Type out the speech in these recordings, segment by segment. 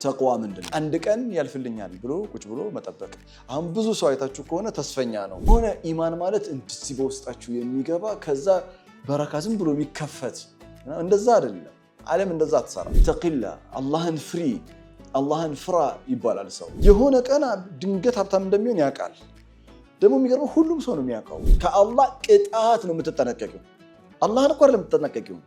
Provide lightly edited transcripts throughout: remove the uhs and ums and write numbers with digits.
ተቅዋ ምንድነው? አንድ ቀን ያልፍልኛል ብሎ ቁጭ ብሎ መጠበቅ። አሁን ብዙ ሰው አይታችሁ ከሆነ ተስፈኛ ነው። ሆነ ኢማን ማለት እንድዚህ በውስጣችሁ የሚገባ ከዛ በረካ ዝም ብሎ የሚከፈት እንደዛ አይደለም። ዓለም እንደዛ አትሰራ። ተቂላ አላህን ፍሪ፣ አላህን ፍራ ይባላል። ሰው የሆነ ቀን ድንገት ሀብታም እንደሚሆን ያውቃል። ደግሞ የሚገርመው ሁሉም ሰው ነው የሚያውቀው። ከአላህ ቅጣት ነው የምትጠነቀቂው። አላህን እኮ አይደለም የምትጠነቀቂው፣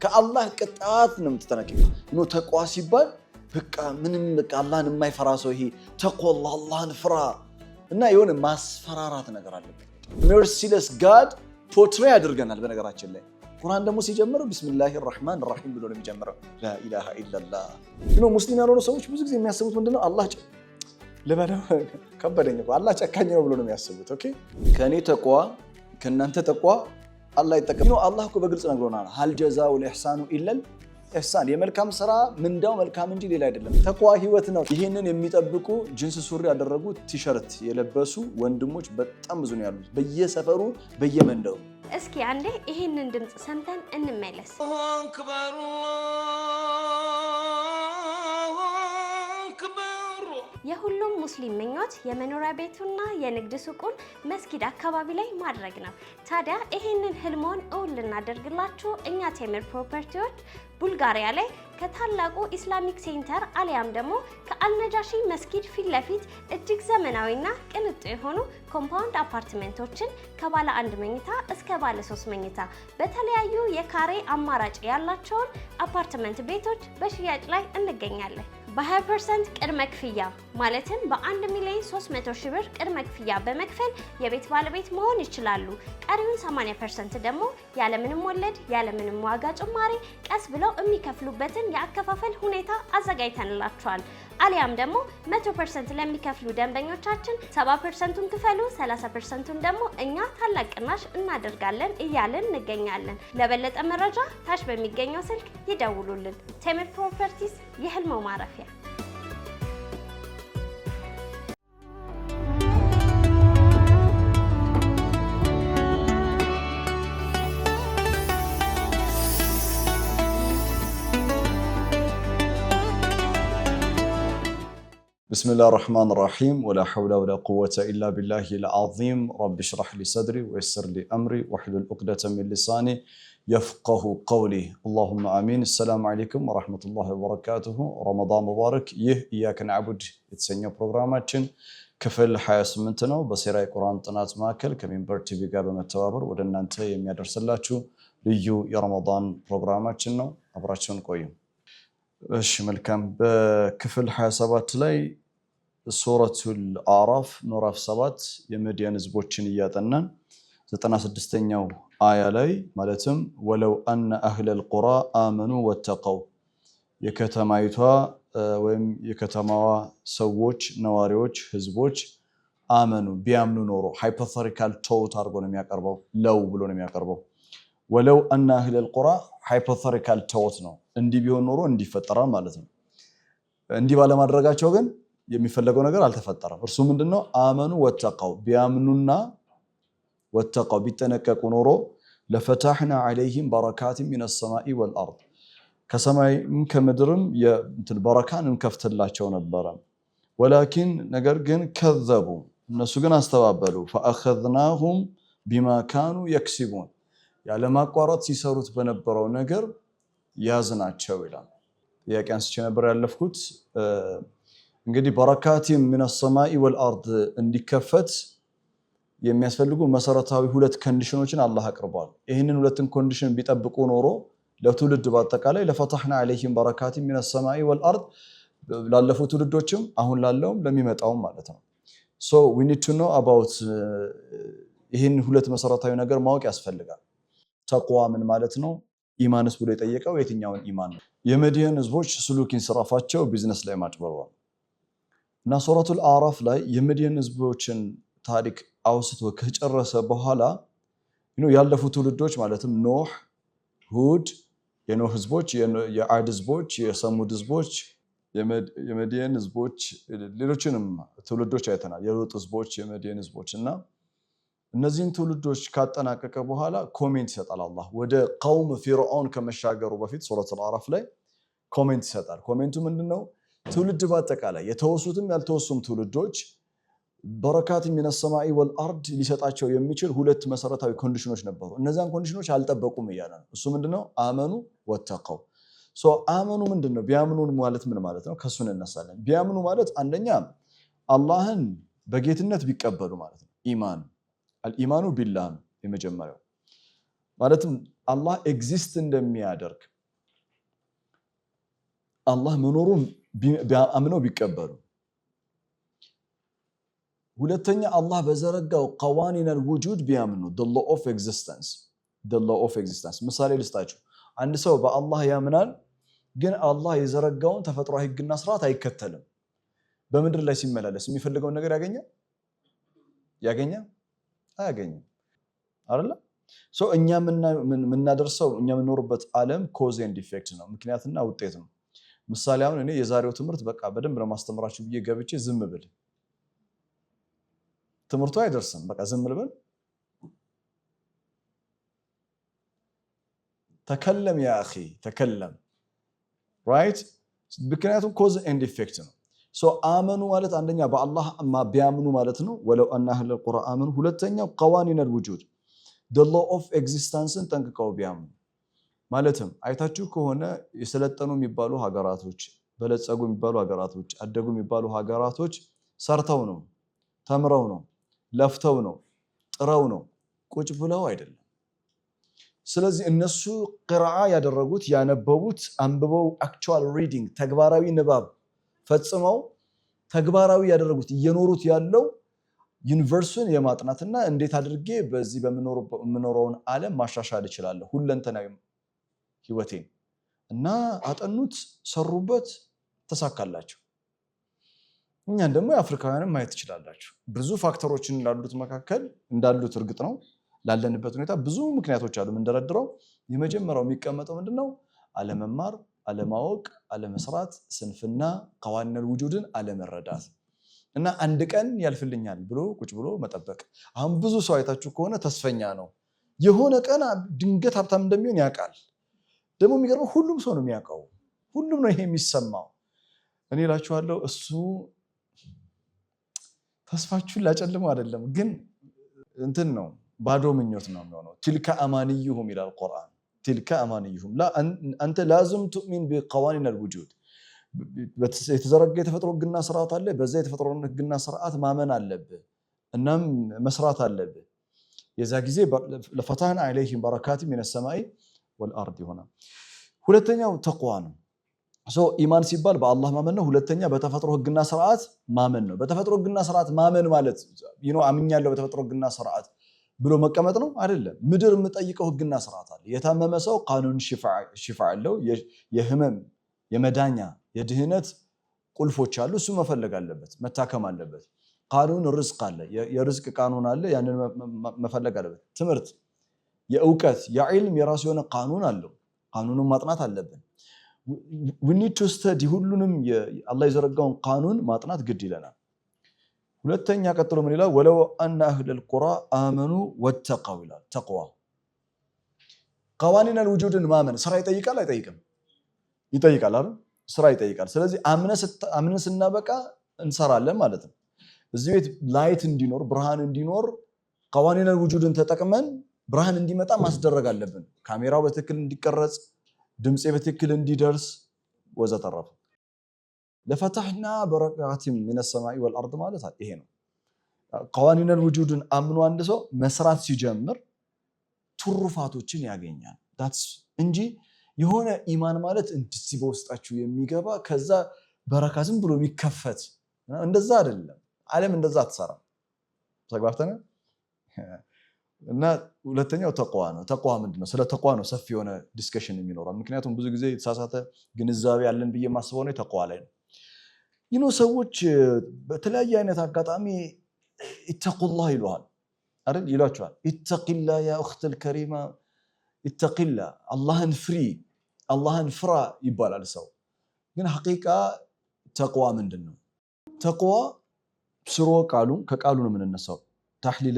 ከአላህ ቅጣት ነው የምትጠነቀቂው። ተቅዋ ሲባል በቃ ምንም በቃ አላህን የማይፈራ ሰው ይሄ ተቆላ አላህን ፍራ እና የሆነ ማስፈራራት ነገር አለበት። ሜርሲለስ ጋድ ፖርትሬ ያደርገናል። በነገራችን ላይ ቁርአን ደግሞ ሲጀምር ቢስሚላሂር ረህማኒር ረሂም ብሎ ነው የሚጀምረው። ላ ኢላሃ ኢላላህ። ሙስሊም ያልሆኑ ሰዎች ብዙ ጊዜ የሚያስቡት ምንድነው? አላህ ለበለው ከበደኝ እኮ አላህ ጨካኝ ነው ብሎ ነው የሚያስቡት። ኦኬ ከኔ ተቅዋ ከናንተ ተቅዋ አላህ ይጠቀም። አላህ እኮ በግልጽ ነግሮናል። ሀል ጀዛኡል ኢህሳኑ ኢለል ኢህሳን። የመልካም ስራ ምንዳው መልካም እንጂ ሌላ አይደለም። ተቅዋ ህይወት ነው። ይህንን የሚጠብቁ ጅንስ ሱሪ ያደረጉ ቲሸርት የለበሱ ወንድሞች በጣም ብዙ ነው ያሉት በየሰፈሩ በየመንደሩ። እስኪ አንዴ ይህንን ድምፅ ሰምተን እንመለስ። የሁሉም ሙስሊም ምኞት የመኖሪያ ቤቱና የንግድ ሱቁን መስጊድ አካባቢ ላይ ማድረግ ነው። ታዲያ ይህንን ህልሞን እውን ልናደርግላችሁ እኛ ቴምር ፕሮፐርቲዎች ቡልጋሪያ ላይ ከታላቁ ኢስላሚክ ሴንተር አሊያም ደግሞ ከአልነጃሺ መስጊድ ፊት ለፊት እጅግ ዘመናዊና ቅንጡ የሆኑ ኮምፓውንድ አፓርትመንቶችን ከባለ 1 መኝታ እስከ ባለ 3 መኝታ በተለያዩ የካሬ አማራጭ ያላቸውን አፓርትመንት ቤቶች በሽያጭ ላይ እንገኛለን። በ20% ቅድመ ክፍያ ማለትም በ1,300,000 ብር ቅድመ ክፍያ በመክፈል የቤት ባለቤት መሆን ይችላሉ። ቀሪውን 80% ደግሞ ያለምንም ወለድ ያለምንም ዋጋ ጭማሪ ቀስ ብለው የሚከፍሉበትን የአከፋፈል ሁኔታ አዘጋጅተንላቸዋል። አሊያም ደግሞ 100% ለሚከፍሉ ደንበኞቻችን 70%ን ክፈሉ፣ 30%ን ደግሞ እኛ ታላቅ ቅናሽ እናደርጋለን እያልን እንገኛለን። ለበለጠ መረጃ ታች በሚገኘው ስልክ ይደውሉልን። ቴምር ፕሮፐርቲስ የህልሞ ማረፊያ። بسم الله الرحمن الرحيم ولا حول ولا قوة إلا بالله العظيم رب اشرح لي صدري ويسر لي أمري واحلل عقدة من لساني يفقه قولي اللهم آمين. السلام عليكم ورحمة الله وبركاته. رمضان مبارك. إياك نعبد የተሰኘው ፕሮግራማችን ክፍል 28 ነው። በሴራይ ቁርአን ጥናት ማዕከል ከሚንበር ቲቪ ጋር በመተባበር ወደ እናንተ የሚያደርስላችሁ ልዩ የረመዳን ፕሮግራማችን ነው። አብራችሁን ቆዩ። እሺ መልካም። በክፍል 27 ላይ ሱረቱል አዕራፍ ምዕራፍ 7 የመድየን ህዝቦችን እያጠናን 96ኛው አያ ላይ ማለትም ወለው አነ አህለል ቁራ አመኑ ወተቀው የከተማይቷ ወይም የከተማዋ ሰዎች ነዋሪዎች ህዝቦች አመኑ ቢያምኑ ኖሮ ሃይፖቴቲካል ቶት አድርጎ ነው የሚያቀርበው። ለው ብሎ ነው የሚያቀርበው። ወለው አነ አህለል ቁራ ሃይፖቴቲካል ቶት ነው። እንዲህ ቢሆን ኖሮ እንዲፈጠራል ማለት ነው። እንዲህ ባለማድረጋቸው ግን የሚፈለገው ነገር አልተፈጠረም። እርሱ ምንድነው? አመኑ ወተቀው ቢያምኑና ወተቀው ቢጠነቀቁ ኖሮ ለፈታህና عليهم بركات من السماء والارض ከሰማይም ከምድርም በረካን እንከፍትላቸው ነበር። ወላኪን ነገር ግን ከዘቡ እነሱ ግን አስተባበሉ። فاخذناهم بما كانوا يكسبون ያለማቋረጥ ሲሰሩት በነበረው ነገር ያዝናቸው ይላል። ጥያቄ አንስቼ ነበር ያለፍኩት። እንግዲህ በረካቲም من السماء والارض እንዲከፈት የሚያስፈልጉ መሰረታዊ ሁለት ኮንዲሽኖችን አላህ አቅርቧል። ይሄንን ሁለቱን ኮንዲሽን ቢጠብቁ ኖሮ ለትውልድ በአጠቃላይ ለፈታህና عليهم بركات من السماء والارض ላለፉት ትውልዶችም አሁን ላለውም ለሚመጣውም ማለት ነው። so we need to know about ይሄን ሁለት መሰረታዊ ነገር ማወቅ ያስፈልጋል። ተቅዋ ምን ማለት ነው? ኢማንስ ብሎ የጠየቀው የትኛውን ኢማን ነው? የመድየን ህዝቦች ስሉኪን ስራፋቸው ቢዝነስ ላይ ማጭበርበር እና ሱረቱል አዕራፍ ላይ የመድየን ህዝቦችን ታሪክ አውስቶ ከጨረሰ በኋላ ያለፉ ትውልዶች ማለትም ኖህ፣ ሁድ፣ የኖህ ህዝቦች፣ የዓድ ህዝቦች፣ የሰሙድ ህዝቦች፣ የመድየን ህዝቦች ሌሎችንም ትውልዶች አይተናል። የሉጥ ህዝቦች፣ የመድየን ህዝቦች እና እነዚህን ትውልዶች ካጠናቀቀ በኋላ ኮሜንት ይሰጣል አላህ። ወደ ቀውም ፊርዓውን ከመሻገሩ በፊት ሱረቱል አዕራፍ ላይ ኮሜንት ይሰጣል። ኮሜንቱ ምንድነው? ትውልድ በአጠቃላይ የተወሱትም ያልተወሱም ትውልዶች በረካት ሚነ ሰማይ ወልአርድ ሊሰጣቸው የሚችል ሁለት መሰረታዊ ኮንዲሽኖች ነበሩ። እነዛን ኮንዲሽኖች አልጠበቁም እያለ ነው። እሱ ምንድነው? አመኑ ወተቀው። አመኑ ምንድነው? ቢያምኑ ማለት ምን ማለት ነው? ከሱ እንነሳለን። ቢያምኑ ማለት አንደኛ አላህን በጌትነት ቢቀበሉ ማለት ነው። ኢማን አልኢማኑ ቢላህ ነው የመጀመሪያው። ማለትም አላህ ኤግዚስት እንደሚያደርግ አላህ መኖሩን አምነው ቢቀበሉ። ሁለተኛ አላህ በዘረጋው ቀዋኒነል ውጁድ ቢያምኑ the law of existence ምሳሌ ልስጣችሁ። አንድ ሰው በአላህ ያምናል፣ ግን አላህ የዘረጋውን ተፈጥሯዊ ህግና ስርዓት አይከተልም። በምድር ላይ ሲመላለስ የሚፈልገውን ነገር ያገኛል? አያገኝም አይደል? እኛ የምናደርሰው እኛ የምንኖርበት ዓለም ኮዝ ኤንድ ኢፌክት ነው፣ ምክንያትና ውጤት ነው። ምሳሌ አሁን እኔ የዛሬው ትምህርት በቃ በደንብ ነው ማስተምራችሁ ብዬ ገብቼ ዝም ብል ትምህርቱ አይደርስም። በቃ ዝም ልበል? ተከለም ያ አኺ ተከለም። ራይት? ምክንያቱም ኮዝ ኤንድ ኢፌክት ነው። አመኑ ማለት አንደኛ በአላህ ቢያምኑ ማለት ነው። ወለው አና አህለል ቁራ አመኑ። ሁለተኛው ቀዋኒነል ውጁድ the law of existence ጠንቅቀው ቢያምኑ ማለትም አይታችሁ ከሆነ የሰለጠኑ የሚባሉ ሀገራቶች፣ በለጸጉ የሚባሉ ሀገራቶች፣ አደጉ የሚባሉ ሀገራቶች ሰርተው ነው፣ ተምረው ነው፣ ለፍተው ነው፣ ጥረው ነው፣ ቁጭ ብለው አይደለም። ስለዚህ እነሱ ቅርዓ ያደረጉት ያነበቡት አንብበው አክቹዋል ሪዲንግ ተግባራዊ ንባብ ፈጽመው ተግባራዊ ያደረጉት እየኖሩት ያለው ዩኒቨርሱን የማጥናትና እንዴት አድርጌ በዚህ በምኖረውን ዓለም ማሻሻል እችላለሁ ሁለንተናዊ ህይወቴን እና አጠኑት፣ ሰሩበት፣ ተሳካላቸው። እኛን ደግሞ የአፍሪካውያንን ማየት ትችላላችሁ። ብዙ ፋክተሮችን እንዳሉት እርግጥ ነው። ላለንበት ሁኔታ ብዙ ምክንያቶች አሉ የምንደረድረው። የመጀመሪያው የሚቀመጠው ምንድነው? አለመማር፣ አለማወቅ፣ አለመስራት፣ ስንፍና፣ ቀዋኒነል ውጁድን አለመረዳት እና አንድ ቀን ያልፍልኛል ብሎ ቁጭ ብሎ መጠበቅ። አሁን ብዙ ሰው አይታችሁ ከሆነ ተስፈኛ ነው። የሆነ ቀን ድንገት ሀብታም እንደሚሆን ያውቃል። ደግሞ የሚገርመው ሁሉም ሰው ነው የሚያውቀው። ሁሉም ነው ይሄ የሚሰማው። እኔ እላችኋለሁ እሱ ተስፋችሁን ላጨልመው አይደለም፣ ግን እንትን ነው ባዶ ምኞት ነው የሚሆነው። ቲልከ አማንዩሁም ይላል ቁርአን። ቲልከ አማንዩሁም አንተ ላዝም ቱእሚን ቢቀዋኒነል ውጁድ። የተዘረጋ የተፈጥሮ ህግና ስርዓት አለ። በዛ የተፈጥሮ ህግና ስርዓት ማመን አለብህ እናም መስራት አለብህ። የዛ ጊዜ ለፈታህና ዐለይሂም በረካቲ ሚነ ሰማይ ወልአርድ ይሆናል። ሁለተኛው ተቅዋ ነው። ኢማን ሲባል በአላህ ማመን ነው። ሁለተኛ በተፈጥሮ ህግና ስርዓት ማመን ነው። በተፈጥሮ ህግና ስርዓት ማመን ማለት አምኛለሁ በተፈጥሮ ህግና ስርዓት ብሎ መቀመጥ ነው አይደለም። ምድር የምጠይቀው ህግና ስርዓት አለ። የታመመ ሰው ቃኑን ሽፋ አለው። የህመም የመዳኛ የድህነት ቁልፎች አሉ። እሱ መፈለግ አለበት፣ መታከም አለበት። ቃኑን ርዝቅ አለ፣ የርዝቅ ቃኑን አለ፣ ያንን መፈለግ አለበት። ትምህርት የእውቀት የዕልም የራሱ የሆነ ቃኑን አለው። ቃኑንን ማጥናት አለብን። we need to study ሁሉንም አላህ የዘረጋውን ቃኑን ማጥናት ግድ ይለናል። ሁለተኛ ቀጥሎ ምን ይላል? ወለው አነ አህለል ቁራ አመኑ ወተቀው ይላል። ተቅዋ ቀዋኒነል ውጁድን ማመን ስራ ይጠይቃል አይጠይቅም? ይጠይቃል አይደል? ስራ ይጠይቃል። ስለዚህ አምነን ስናበቃ እንሰራለን ማለት ነው። እዚህ ቤት ላይት እንዲኖር ብርሃን እንዲኖር ቀዋኒነል ውጁድን ተጠቅመን ብርሃን እንዲመጣ ማስደረግ አለብን። ካሜራው በትክክል እንዲቀረጽ፣ ድምጼ በትክክል እንዲደርስ ወዘተረፈ። ለፈታህና በረካቲ ሚነ ሰማይ ወልአርድ ማለት ይሄ ነው። ቀዋኒነል ውጁድን አምኖ አንድ ሰው መስራት ሲጀምር ትሩፋቶችን ያገኛል እንጂ የሆነ ኢማን ማለት እንደዚህ በውስጣችሁ የሚገባ ከዛ በረካ ዝም ብሎ የሚከፈት እንደዛ አይደለም። ዓለም እንደዛ አትሰራም። ተግባብተናል። እና ሁለተኛው ተቅዋ ነው። ተቅዋ ምንድነው? ስለ ተቅዋ ነው ሰፊ የሆነ ዲስከሽን የሚኖረው። ምክንያቱም ብዙ ጊዜ የተሳሳተ ግንዛቤ ያለን ብዬ የማስበው ነው ተቅዋ ላይ ነው። ሰዎች በተለያየ አይነት አጋጣሚ ኢተቁላህ ይሉሃል አይደል? ይሏቸዋል። ኢተቂላ ያ እኽተል ከሪማ ኢተቂላ፣ አላህን ፍሪ፣ አላህን ፍራ ይባላል ሰው። ግን ሐቂቃ ተቅዋ ምንድነው? ተቅዋ ስሮ ቃሉ ከቃሉ ነው የምንነሳው። ታህሊል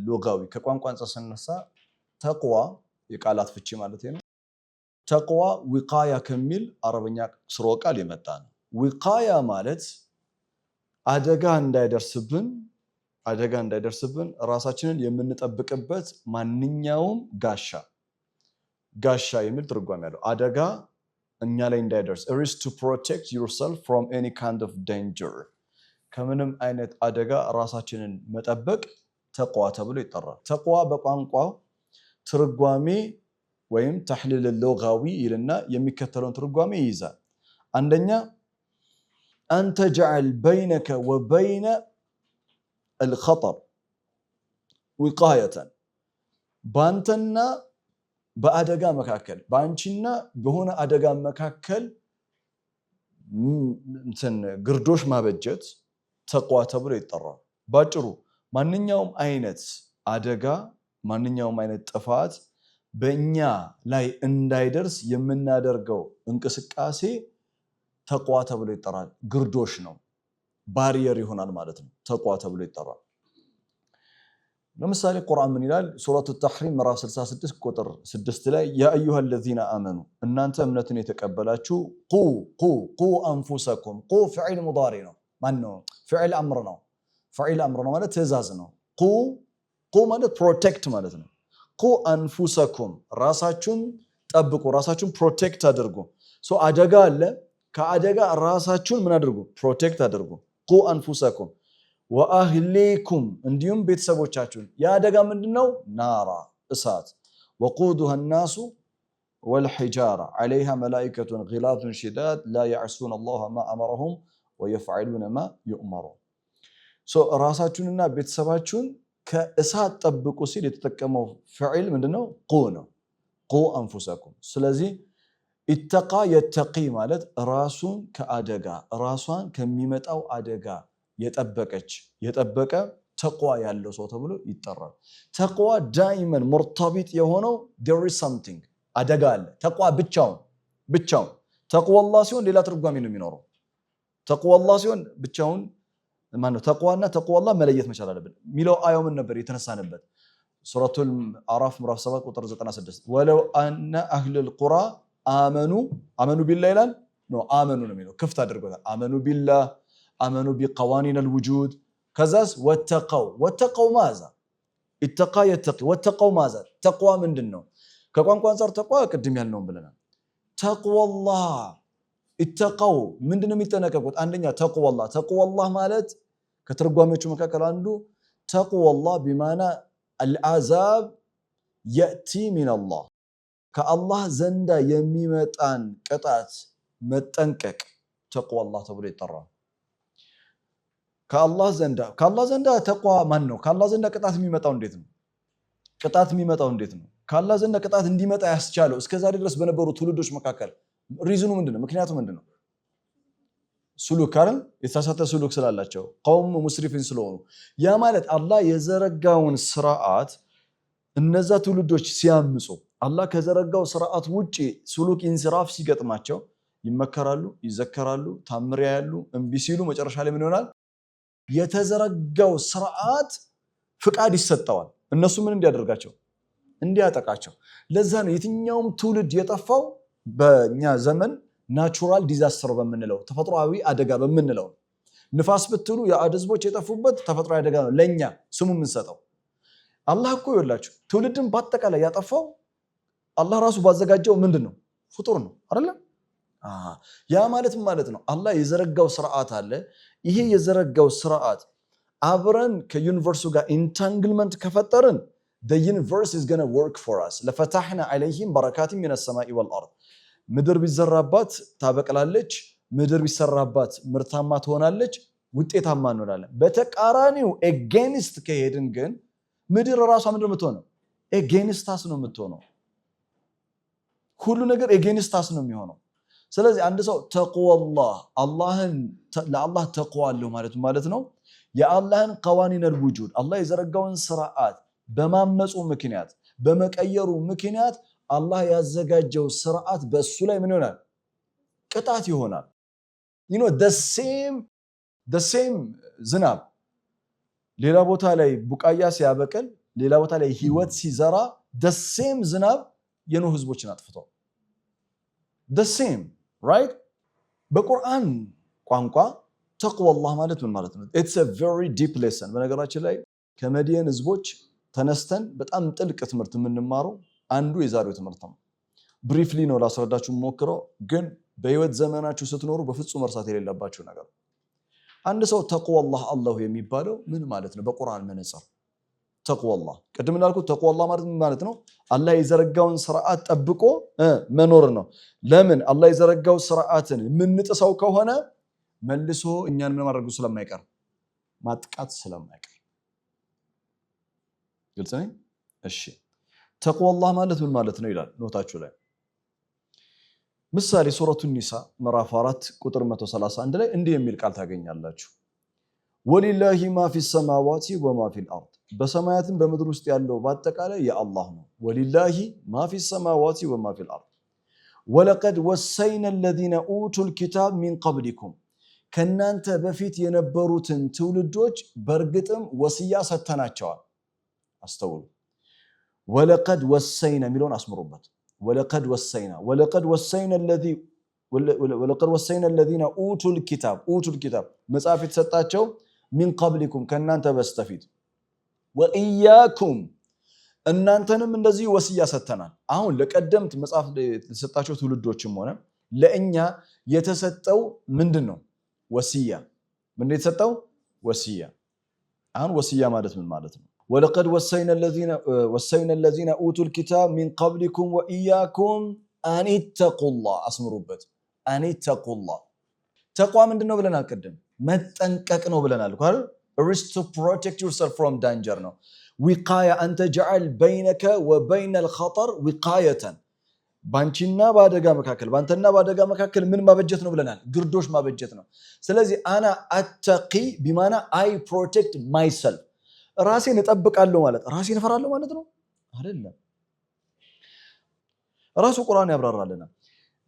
ሉጋዊ ከቋንቋ አንፃር ስንነሳ ተቅዋ የቃላት ፍቺ ማለት ነው። ተቅዋ ዊቃያ ከሚል አረበኛ ስሮ ቃል የመጣ ነው። ዊቃያ ማለት አደጋ እንዳይደርስብን ራሳችንን የምንጠብቅበት ማንኛውም ጋሻ የሚል ትርጓሜ ያለው አደጋ እኛ ላይ እንዳይደርስ it is to protect yourself from any kind of danger ከምንም አይነት አደጋ ራሳችንን መጠበቅ ተቅዋ ተብሎ ይጠራል። ተቅዋ በቋንቋው ትርጓሜ ወይም ተሕሊል ሉጋዊ ይልና የሚከተለውን ትርጓሜ ይይዛል። አንደኛ أن تجعل بينك وبين الخطر وقاية በአንተና በአደጋ መካከል በአንቺና በሆነ አደጋ መካከል ግርዶሽ ማበጀት ተቅዋ ተብሎ ይጠራል። ባጭሩ ማንኛውም አይነት አደጋ ማንኛውም አይነት ጥፋት በእኛ ላይ እንዳይደርስ የምናደርገው እንቅስቃሴ ተቅዋ ተብሎ ይጠራል። ግርዶሽ ነው፣ ባሪየር ይሆናል ማለት ነው። ተቅዋ ተብሎ ይጠራል። ለምሳሌ ቁርአን ምን ይላል? ሱረቱ ተሕሪም ምዕራፍ 66 ቁጥር 6 ላይ ያ አዩሃ الذين آمنوا እናንተ እምነትን የተቀበላችሁ ቁ አንፉሰኩም ቁ ፊዕል ሙዳሪ ነው። ማን ነው? ፊዕል አምር ነው። ፊዕል አምር ነው ማለት ትእዛዝ ነው። ቁ ማለት ፕሮቴክት ማለት ነው። ቁ አንፉሰኩም ራሳችሁን ጠብቁ፣ ራሳችሁን ፕሮቴክት አድርጉ። አደጋ አለ፣ ከአደጋ ራሳችሁን ምን አድርጉ? ፕሮቴክት አድርጉ። ቁ አንፉሰኩም ወአህሊኩም እንዲሁም ቤተሰቦቻችሁን። የአደጋ ምንድነው? ናራ እሳት። ወቁዱሃ الناس والحجارة عليها ملائكة غلاظ شداد لا يعصون الله ما أمرهم ويفعلون ما يؤمرون። ራሳችሁንና ቤተሰባችሁን ከእሳት ጠብቁ ሲል የተጠቀመው ፊዕል ምንድነው? ቁ ነው። ቁ አንፉሰኩም። ስለዚህ ኢተቃ የተቂ ማለት ራሱን ከአደጋ ራሷን ከሚመጣው አደጋ የጠበቀ ተቅዋ ያለው ሰው ተብሎ ይጠራል። ተቅዋ ዳይመን ሙርተቢጥ የሆነው there is something አደጋ አለ። ተቅዋ ብቻውን ተቅዋላህ ሲሆን ሌላ ትርጓሜ ነው የሚኖረው። ተቅዋላህ ሲሆን ብቻውን ማነው? ተቅዋና ተቅዋላህ መለየት መቻል አለብን። ሚለው አያው ምን ነበር የተነሳነበት? ሱረቱል አዕራፍ ምዕራፍ 7 ቁጥር 96 ወለው አነ አህለል ቁራ አመኑ ቢላህ ይላል ነው። አመኑ ነው የሚለው ክፍት አድርጎታል። አመኑ ቢላህ አመኑ ቢቀዋኒን አልውጁድ ከዛስ ወተቀው ማዛ ኢተቃ የተቂ ወተቀው ማዛ ተቅዋ ምንድን ነው? ከቋንቋ አንፃር ተቅዋ ቅድም ያልነውን ብለናል። ተቅዋላህ ኢተቀው ምንድን ነው የሚጠነቀቁት? አንደኛ ተቅዋላህ ማለት ከትርጓሜዎቹ መካከል አንዱ ተቅዋላህ ቢማና አልዓዛብ የእቲ ሚነላህ ከአላህ ዘንዳ የሚመጣን ቅጣት መጠንቀቅ ተቅዋላህ ተብሎ ይጠራል። ከአላህ ዘንዳ ተቅዋ ማን ነው? ከአላህ ዘንዳ ቅጣት የሚመጣው እንዴት ነው? ከአላህ ዘንዳ ቅጣት እንዲመጣ ያስቻለው እስከዛሬ ድረስ በነበሩ ትውልዶች መካከል ሪዝኑ ምንድነው? ምክንያቱ ምንድነው? ሱሉክ አይደል? የተሳሳተ ሱሉክ ስላላቸው ቀውም ሙስሪፊን ስለሆኑ። ያ ማለት አላህ የዘረጋውን ስርዓት እነዛ ትውልዶች ሲያምፁ አላህ ከዘረጋው ስርዓት ውጪ ሱሉክ ኢንስራፍ ሲገጥማቸው ይመከራሉ፣ ይዘከራሉ፣ ታምር ያያሉ። እምቢ ሲሉ መጨረሻ ላይ ምን ይሆናል? የተዘረጋው ስርዓት ፍቃድ ይሰጠዋል እነሱ ምን እንዲያደርጋቸው? እንዲያጠቃቸው። ለዛ ነው የትኛውም ትውልድ የጠፋው በእኛ ዘመን ናቹራል ዲዛስተር በምንለው ተፈጥሯዊ አደጋ በምንለው። ንፋስ ብትሉ የአድ ህዝቦች የጠፉበት ተፈጥሯዊ አደጋ ነው ለኛ ስሙ የምንሰጠው። አላህ እኮ ይወላችሁ ትውልድን በአጠቃላይ ያጠፋው አላህ ራሱ ባዘጋጀው ምንድነው? ፍጡር ነው አይደል? ያ ማለት ነው አላህ የዘረጋው ስርዓት አለ። ይሄ የዘረጋው ስርዓት አብረን ከዩኒቨርሱ ጋር ኢንታንግልመንት ከፈጠርን the universe is going to work for us لفتحنا عليهم بركات من السماء والارض ምድር ቢዘራባት ታበቅላለች፣ ምድር ቢሰራባት ምርታማ ትሆናለች፣ ውጤታማ እንሆናለን። በተቃራኒው ኤጌንስት ከሄድን ግን ምድር ራሷ ምንድን ነው የምትሆነው? ኤጌንስታስ ነው የምትሆነው። ሁሉ ነገር ኤጌንስታስ ነው የሚሆነው። ስለዚህ አንድ ሰው ተቅዋላህ ለአላህ ተቅዋ አለው ማለት ነው የአላህን ቀዋኒን አልውጁድ አላህ የዘረጋውን ስርዓት በማመፁ ምክንያት በመቀየሩ ምክንያት አላህ ያዘጋጀው ስርዓት በሱ ላይ ምን ይሆናል? ቅጣት ይሆናል። the same ዝናብ ሌላ ቦታ ላይ ቡቃያ ሲያበቅል ሌላ ቦታ ላይ ህይወት ሲዘራ the same ዝናብ የኖህ ህዝቦችን አጥፍቷል። the same right በቁርአን ቋንቋ ተቅዋላህ ማለት ምን ማለት ነው? it's a very deep lesson። በነገራችን ላይ ከመዲየን ህዝቦች ተነስተን በጣም ጥልቅ ትምህርት የምንማረው አንዱ የዛሬው ትምህርት ነው። ብሪፍሊ ነው ላስረዳችሁ ሞክረው፣ ግን በህይወት ዘመናችሁ ስትኖሩ በፍጹም መርሳት የሌለባችሁ ነገር። አንድ ሰው ተቅዋላህ አላሁ የሚባለው ምን ማለት ነው? በቁርአን መነጽር ተቅዋላህ ቅድም እንዳልኩት ተቅዋላህ ማለት ምን ማለት ነው? አላህ የዘረጋውን ስርዓት ጠብቆ መኖር ነው። ለምን? አላህ የዘረጋው ስርዓትን የምንጥሰው ከሆነ መልሶ እኛን ምን ማድረጉ ስለማይቀር ማጥቃት ስለማይቀር። ግልጽ ነኝ? እሺ ተቅዋላህ ማለት ምን ማለት ነው ይላል ኖታችሁ ላይ። ምሳሌ ሱረቱ ኒሳ ምዕራፍ 4 ቁጥር 131 ላይ እንዲህ የሚል ቃል ታገኛላችሁ። ወሊላሂ ማ ፊ ሰማዋቲ ወማ ፊል አርድ፣ በሰማያትም በምድር ውስጥ ያለው በአጠቃላይ የአላህ ነው። ወሊላሂ ማ ፊ ሰማዋቲ ወማ ፊል አርድ ወለቀድ ወሰይና الذين اوتوا الكتاب من قبلكم፣ ከናንተ በፊት የነበሩትን ትውልዶች በርግጥም ወስያ ሰተናቸዋል። አስተውሉ። ወለቀድ ወሰይና ሚሊዮን አስምሩበት። ወለቀድ ወሰይና الذين اوتوا الكتاب መጽሐፍ የተሰጣቸው ሚን ቀብሊኩም ከናንተ በስተፊት ወኢያኩም እናንተንም እንደዚህ ወስያ ሰተናል። አሁን ለቀደምት መጽሐፍ የተሰጣቸው ትውልዶችም ሆነ ለእኛ የተሰጠው ምንድነው? ወስያ። ምንድነው የተሰጠው? ወስያ። አሁን ወስያ ማለት ምን ማለት ነው? ወለቀድ ወሰይና الذين اوتوا الكتاب من قبلكم واياكم ان اتقوا الله። አስምሩበት። ان اتقوا الله። ተቅዋ ምንድነው ብለናል? ቀደም መጠንቀቅ ነው ብለናል አይደል? is to protect yourself from danger ነው። ዊቃያ አንተ جعل بينك وبين الخطر وقايه። ባንቺና ባደጋ መካከል ባንተና ባደጋ መካከል ምን ማበጀት ነው ብለናል? ግርዶሽ ማበጀት ነው። ስለዚህ አና አተቂ ቢማና አይ ፕሮቴክት ማይሰልፍ፣ ራሴን እጠብቃለሁ ማለት ራሴን እፈራለሁ ማለት ነው አይደለም። ራሱ ቁርአን ያብራራልና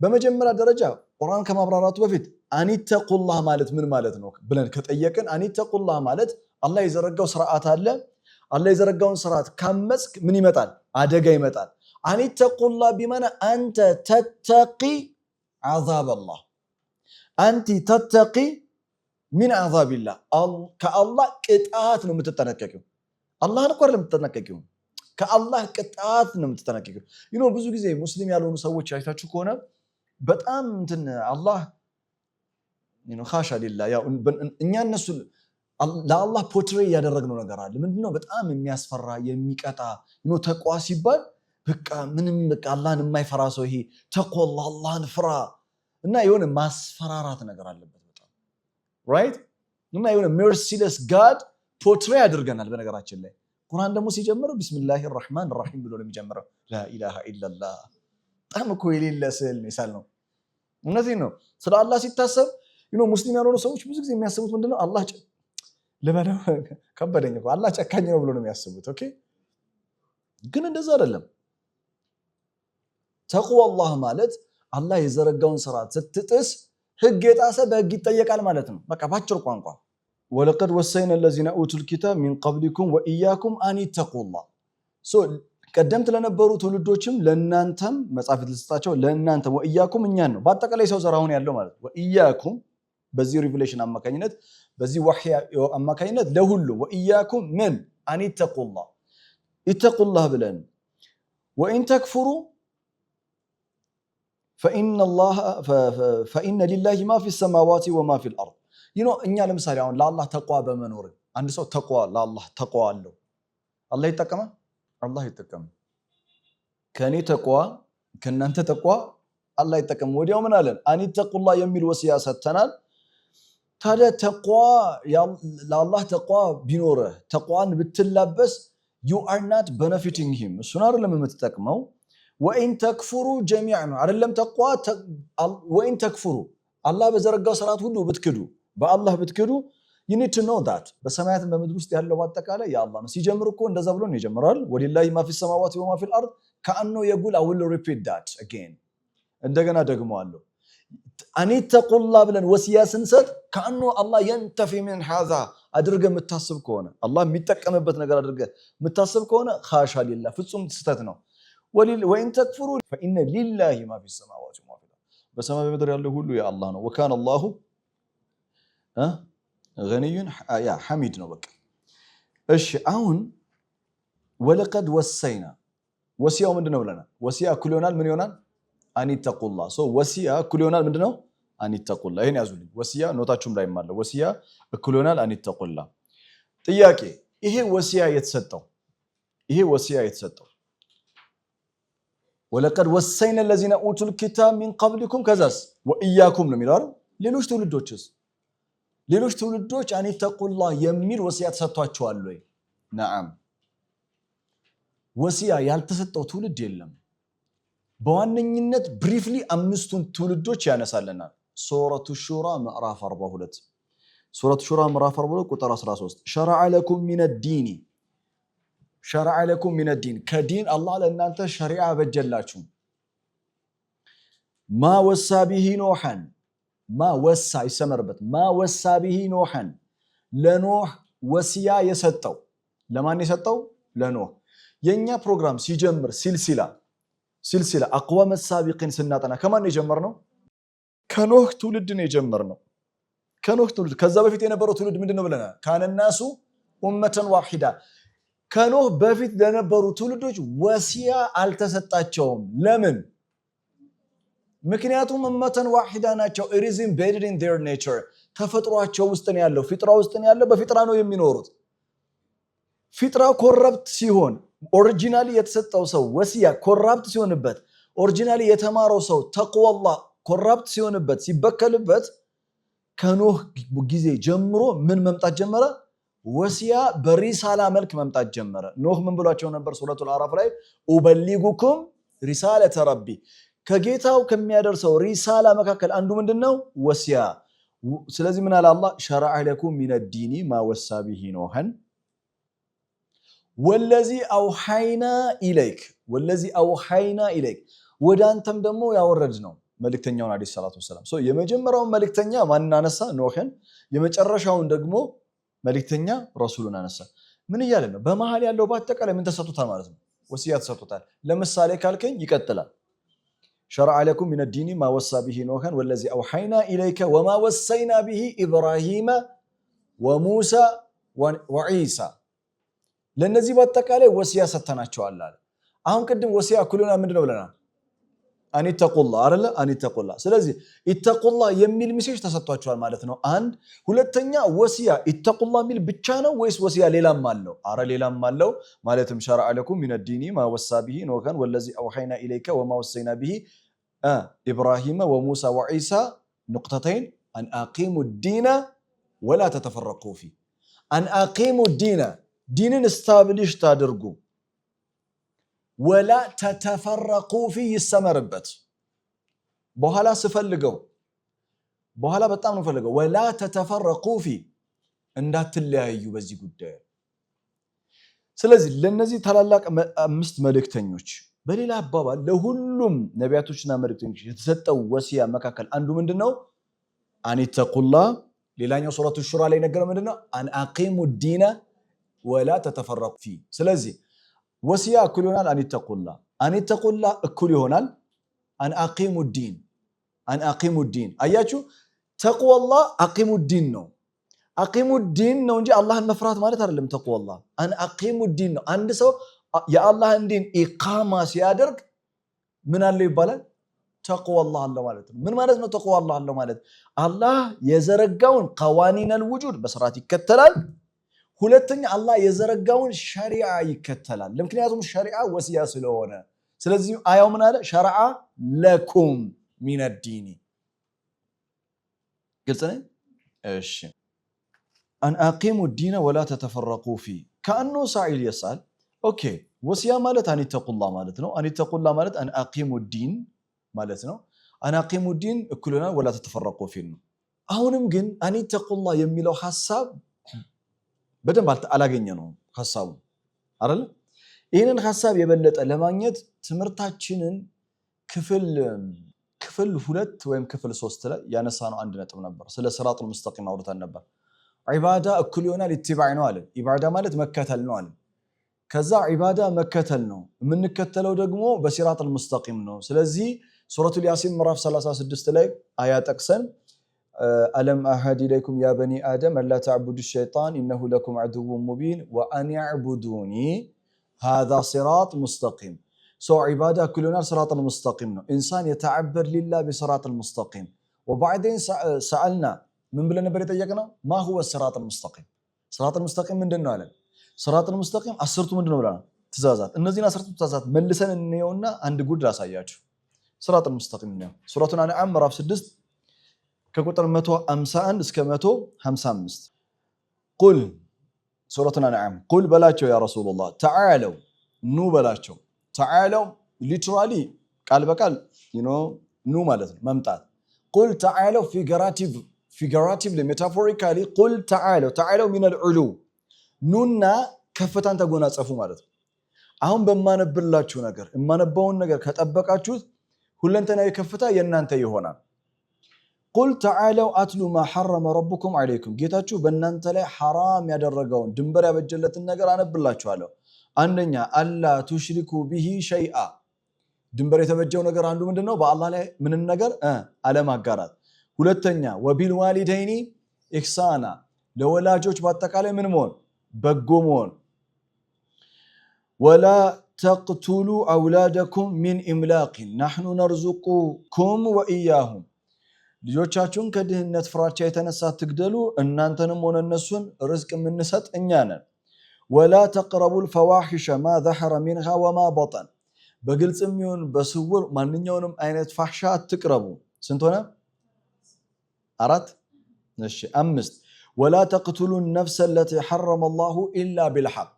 በመጀመሪያ ደረጃ ቁርአን ከማብራራቱ በፊት አኒተቁላህ ማለት ምን ማለት ነው ብለን ከጠየቅን አኒተቁላህ ማለት አላህ የዘረጋው ስርዓት አለ። አላህ የዘረጋውን ስርዓት ካመጽክ ምን ይመጣል? አደጋ ይመጣል። አኒተቁላህ ቢማና አንተ ተተቂ عذاب الله አንቲ ተተቂ ሚን عذابillah ከአላህ ቅጣት ነው የምትጠነቀቂው። አላህን እኮ አይደለም የምትጠነቀቂው፣ ከአላህ ቅጣት ነው የምትጠነቀቂው። ብዙ ጊዜ ሙስሊም ያልሆኑ ሰዎች አይታችሁ ከሆነ በጣም እንትን አላህ ኻሻ ሊላህ ያው እኛ እነሱ ለአላህ ፖርትሬ ያደረግነው ነገር አለ። ምንድነው? በጣም የሚያስፈራ የሚቀጣ ተቅዋ ሲባል በቃ ምንም በቃ አላህን የማይፈራ ሰው ይሄ ተቅዋ አላህን ፍራ እና የሆነ ማስፈራራት ነገር አለበት በጣም ራይት። እና የሆነ ሜርሲለስ ጋድ ፖርትሬ ያደርገናል። በነገራችን ላይ ቁርአን ደግሞ ሲጀምር ቢስሚላሂር ረህማን ረሂም ብሎ ነው የሚጀምረው። ላ ኢላሃ ኢላላህ። በጣም እኮ የሌለ ስዕል ነው የሳልነው። እውነቴን ነው። ስለ አላህ ሲታሰብ ሙስሊም ያልሆኑ ሰዎች ብዙ ጊዜ የሚያስቡት ምንድነው? አላህ ለበደው ከበደኝ እኮ አላህ ጨካኝ ነው ብሎ ነው የሚያስቡት። ኦኬ፣ ግን እንደዛ አይደለም። ተቅዋላህ ማለት አላህ የዘረጋውን ስርዓት ስትጥስ ህግ የጣሰ በህግ ይጠየቃል ማለት ነው። በቃ ባጭር ቋንቋ ወለቀድ ወሰይና الذين اوتوا الكتاب من قبلكم واياكم ان اتقوا الله። ቀደምት ለነበሩ ትውልዶችም ለእናንተም መጽሐፍ የተሰጣቸው ለእናንተ ወኢያኩም እኛን ነው። በአጠቃላይ ሰው ዘር አሁን ያለው ማለት ወኢያኩም በዚህ ሪቪሌሽን አማካኝነት በዚህ ወህይ አማካኝነት ለሁሉ ወኢያኩም ምን አን ይተቁላህ ይተቁላህ ብለን ወኢን ተክፍሩ فإن لله ما في السماوات وما في الأرض። እኛ ለምሳሌ አሁን ለአላህ ተቅዋ በመኖር አንድ ሰው ተቅዋ ለአላህ ተቅዋ አለው አላህ ይጠቀማል? አላህ ይጠቀማል። ከኔ ተቅዋ ከናንተ ተቅዋ አላህ ይጠቀም። ወዲያው ምን አለን? አኒተቁላህ የሚል ወሲያ ሰጥተናል። ታዲያ ተቅዋ ለአላህ ተቅዋ ቢኖርህ ተቅዋን ብትላበስ you are not benefiting him፣ እሱን አይደለም የምትጠቅመው። ወኢን ተክፍሩ ጀሚዕ ነው አይደለም ተቅዋ። ወኢን ተክፍሩ አላህ በዘረጋው ስርዓት ሁሉ ብትክዱ በአላህ ብትክዱ you need to know that በሰማያትም በምድር ውስጥ ያለው አጠቃላይ የአላህ ነው። ሲጀምር እኮ እንደዛ ብሎ ነው የጀመረው። ወሊላሂ ማ ፊ ሰማዋቲ ወማ ፊል አርድ ከአንኖ የጉል I will repeat that again እንደገና ደግሞ አለው አኒተቁላህ ብለን ወሲያ ስንሰጥ ከአንኖ አላህ የንተፊ ምን ሀዛ አድርገህ የምታስብ ከሆነ አላህ የሚጠቀምበት ነገር አድርገህ የምታስብ ከሆነ ኻሻ ሊላህ ፍጹም ስህተት ነው። ወኢን ተክፍሩ ፈኢነ ሊላሂ ማ ፊ ሰማዋቲ ወማ ፊል አርድ በሰማይ በምድር ያለው ሁሉ የአላህ ነው። ወካነ አላሁ ገኒዩን ያ ሐሚድ ነው በቃ እሺ አሁን ወለቀድ ወሰይና ወሲያው ምንድነው ብለናል ወሲያ እኩል ይሆናል ምን ይሆናል አኒተቁላህ ወሲያ እኩል ይሆናል ምንድነው አኒተቁላህ ይሄን ያዙልኝ ወሲያ ኖታችሁም ላይ ማለት ወሲያ እኩል ይሆናል አኒተቁላህ ጥያቄ ይሄ ወሲያ የተሰጠው ወለቀድ ወሰይና الذين اوتوا الكتاب من قبلكم ከዛስ ወኢያኩም ነው የሚለው አይደል ሌሎች ትውልዶች አኒተቁላህ የሚል ወሲያ ተሰጥቷቸዋል ወይ ነዓም ወሲያ ያልተሰጠው ትውልድ የለም በዋነኝነት ብሪፍሊ አምስቱን ትውልዶች ያነሳልናል ሱረቱ ሹራ ምዕራፍ 42 ሱረቱ ሹራ ምዕራፍ 42 ቁጥር 13 شرع لكم من الدين ከዲን አላህ ለእናንተ ሸሪዓ በጀላችሁ ማ ወሳ ቢሂ ኖሐን ማ ወሳ ይሰመርበት ማ ወሳ ቢሂ ኖሐን ለኖህ ወሲያ የሰጠው ለማን የሰጠው ለኖህ የኛ ፕሮግራም ሲጀምር ሲልሲላ አቅዋም السابقين ስናጠና ከማን የጀመርነው ከኖህ ትውልድ ነው የጀመርነው ከኖህ ትውልድ ከዛ በፊት የነበረው ትውልድ ምንድነው ብለናል ካነ الناس امه واحده ከኖህ በፊት ለነበሩ ትውልዶች ወሲያ አልተሰጣቸውም ለምን ምክንያቱም እመተን ዋሂዳ ናቸው it is embedded in their nature ተፈጥሯቸው ውስጥ ነው ያለው ፊጥራ ውስጥ ነው ያለው በፊጥራ ነው የሚኖሩት ፊጥራ ኮረፕት ሲሆን ኦሪጂናሊ የተሰጠው ሰው ወሲያ ኮረፕት ሲሆንበት ኦሪጂናሊ የተማረው ሰው ተቅዋላህ ኮረፕት ሲሆንበት ሲበከልበት ከኖህ ጊዜ ጀምሮ ምን መምጣት ጀመረ ወሲያ በሪሳላ መልክ መምጣት ጀመረ ኖህ ምን ብሏቸው ነበር ሱረቱል አዕራፍ ላይ ኡበሊጉኩም ሪሳለተ ረቢ ከጌታው ከሚያደርሰው ሪሳላ መካከል አንዱ ምንድነው ወሲያ ስለዚህ ምን አለ አላህ شرع لكم من الدين ما وصى به نوحا والذي اوحينا اليك ወዳንተም ደግሞ ያወረድነው መልእክተኛውን አለይሂ ሰላቱ ወሰለም የመጀመሪያው መልእክተኛ ማን አነሳ ኖህን የመጨረሻውን ደግሞ መልእክተኛ ረሱሉን አነሳ ምን ይያለ ነው በመሃል ያለው ባጠቃላይ ምን ተሰጥቷል ማለት ነው ወሲያ ተሰጥቷል ለምሳሌ ካልከኝ ይቀጥላል شرع لكم من الدين ما وصى به نوحا والذي اوحينا اليك وما وصينا به ابراهيم وموسى وعيسى ለነዚህ ባጠቃላይ ወሲያ ሰተናቸዋል አለ አሁን ቅድም ወሲያ ኩሉና ምንድነው ብለናል አኒተቁላህ አይደለ አኒተቁላህ ስለዚህ ኢተቁላህ የሚል ሜሴጅ ተሰጥቷቸዋል ማለት ነው አንድ ሁለተኛ ወሲያ ኢተቁላህ የሚል ብቻ ነው ወይስ ወሲያ ሌላም አለው አረ ሌላም አለው ማለትም شرع لكم من الدين ما وصى به نوحا والذي اوحينا اليك وما وصينا به ابراهيم وموسى وعيسى نقطتين ان اقيموا الدين ولا تتفرقوا فيه ان اقيموا الدين دينن استابلش ታድርጉ ولا تتفرقوا فيه ይሰመርበት በኋላ ስፈልገው በኋላ በጣም ነው ፈልገው ولا تتفرقوا فيه እንዳትለያዩ በዚህ ጉዳይ ስለዚህ ለነዚህ ታላላቅ አምስት መልእክተኞች በሌላ አባባል ለሁሉም ነቢያቶችና መልእክተኞች የተሰጠው ወሲያ መካከል አንዱ ምንድነው አኒተቁላህ ሌላኛው ሱረቱ ሹራ ላይ ነገረው ምንድነው አን አቂሙ الدين ولا تتفرقوا فيه ስለዚህ ወሲያ እኩል ይሆናል አኒተቁላህ እኩል ይሆናል አን አቂሙ الدين አያችሁ ተቅዋላህ አቂሙ الدين ነው እንጂ አላህን መፍራት ማለት አይደለም ተቅዋላህ አን አቂሙ الدين ነው አንድ ሰው የአላህን ዲን ኢቃማ ሲያደርግ ምን አለ ይባላል ተቅዋላህ አለ ማለት ነው ምን ማለት ነው ተቅዋላህ አለ ማለት አላህ የዘረጋውን ቀዋኒን الوجود በስርዓት ይከተላል ሁለተኛ አላህ የዘረጋውን ሸሪዓ ይከተላል ለምክንያቱም ሸሪዓ ወሲያ ስለሆነ ስለዚህ አያው ምን አለ شرع لكم من الدين ግልጽ ነው እሺ ان اقيموا الدين ولا تتفرقوا فيه كانه سائل يسال ኦኬ ወሲያ ማለት አኒተቁላህ ማለት ነው አኒተቁላህ ማለት ان اقيموا الدين ማለት ነው ان اقيموا الدين እኩልና ولا تتفرقوا فيه ነው አሁንም ግን አኒተቁላህ የሚለው ሐሳብ በደንብ አላገኘ ነው ሐሳቡ አይደል ይሄንን ሐሳብ የበለጠ ለማግኘት ትምርታችንን ክፍል 2 ወይም ክፍል 3 ላይ ያነሳነው አንድ ነጥብ ነበር ስለ ሲራጡል ሙስተቂም አውርተን ነበር ዒባዳ እኩል ይሆናል ኢትባዕ ነው አለ ኢባዳ ማለት መከተል ነው አለ ከዛ ዒባዳ መከተል ነው የምንከተለው ደግሞ በሲራጡል ሙስተቂም ነው ስለዚህ ሱረቱል ያሲን ምዕራፍ 36 ላይ አያ ጠቅሰን ألم أعهد إليكم يا بني آدم ألا تعبدوا الشيطان إنه لكم عدو مبين وأن يعبدوني هذا صراط مستقيم. عبادة كلنا صراط المستقيم. إنسان يتعبد لله بصراط المستقيم. وبعدين سألنا من بلنا بريت يقنا ما هو الصراط المستقيم؟ صراط المستقيم من دنو علم. صراط المستقيم أسرت من دنو بلنا تزازات. النزين أسرت تزازات ملسن النيونا عند قد راسيات. صراط المستقيم النيو. سورة الأنعام مراف 6 كقطر 151 እስከ 155 قل سورة الأنعام قل بلاچو يا رسول الله تعالوا نو بلاچو تعالوا literally ቃል በቃል ኑ ማለት ነው መምጣት قل تعالوا figuratively metaphorically قل تعالوا من العلو ኑና ከፍታን ተጎናጸፉ ማለት ነው። አሁን በማነብላችሁ ነገር የማነባውን ነገር ከጠበቃችሁት ሁለንተናዊ ከፍታ የናንተ ይሆናል። قل تعالوا أتلو ما حرم ربكم عليكم ጌታችሁ በእናንተ ላይ حرام ያደረገውን ድንበር ያበጀለትን ነገር አነብላችኋለሁ። አንደኛ አላ ቱሽሪኩ ቢሂ ሸይአ ድንበር የተበጀው ነገር አንዱ ምንድነው? በአላህ ላይ ምንም ነገር አለማጋራት። ሁለተኛ ወቢልዋሊደይኒ ኢህሳና ለወላጆች በአጠቃላይ ምን መሆን በጎ መሆን። ወላ ተቅቱሉ አውላደኩም ሚን ኢምላቅን ነሕኑ ነርዙቁኩም ወኢያሁም ልጆቻችሁን ከድህነት ፍራቻ የተነሳ ትግደሉ እናንተንም ሆነ እነሱን ርዝቅ የምንሰጥ እኛ ነን። ወላ ተቅረቡል ፈዋሒሸ ማ ዘሐረ ሚንሃ ወማ በጠን በግልጽም ይሁን በስውር ማንኛውንም አይነት ፋሕሻ አትቅረቡ። ስንት ሆነ? 4 እሺ 5 ወላ ተቅቱሉ ነፍሰ ለቲ ሐረመ አላሁ ኢላ ቢልሐቅ